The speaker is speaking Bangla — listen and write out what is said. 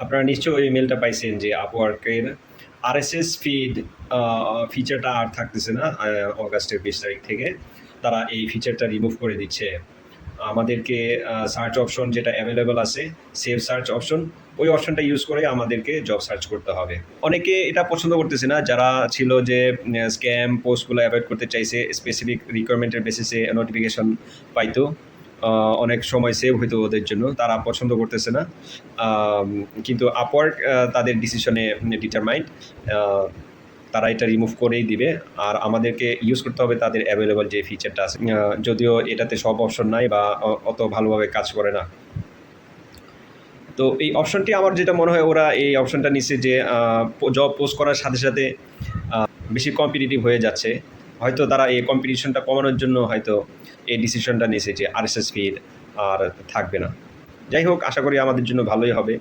আপনারা নিশ্চয়ই ওই ইমেলটা পাইছেন যে আপওয়ার্কের আরএসএস ফিড ফিচারটা আর থাকতেছে না। অগাস্টের 20 তারিখ থেকে তারা এই ফিচারটা রিমুভ করে দিচ্ছে। আমাদেরকে সার্চ অপশন যেটা অ্যাভেলেবল আছে, সেভ সার্চ অপশন, ওই অপশনটা ইউজ করে আমাদেরকে জব সার্চ করতে হবে। অনেকে এটা পছন্দ করতেছে না, যারা ছিল যে স্ক্যাম পোস্টগুলো অ্যাভয়েড করতে চাইছে, স্পেসিফিক রিকোয়ারমেন্টের বেসিসে নোটিফিকেশন পাইতো, অনেক সময় সেভ হইতো ওদের জন্য, তারা পছন্দ করতেছে না। কিন্তু আপওয়ার্ক তাদের ডিসিশনে ডিটারমাইন্ড, তারা এটা রিমুভ করেই দিবে। আর আমাদেরকে ইউজ করতে হবে তাদের অ্যাভেলেবল যে ফিচারটা আছে, যদিও এটাতে সব অপশন নাই বা অত ভালোভাবে কাজ করে না। তো এই অপশনটি আমার যেটা মনে হয়, ওরা এই অপশনটা নিচ্ছে যে জব পোস্ট করার সাথে সাথে বেশি কম্পিটিটিভ হয়ে যাচ্ছে, হয়তো তারা এই কম্পিটিশনটা কমানোর জন্য হয়তো এই ডিসিশনটা নিয়েছে যে আরএসএস ফিড আর থাকবে না। যাই হোক, আশা করি আমাদের জন্য ভালোই হবে।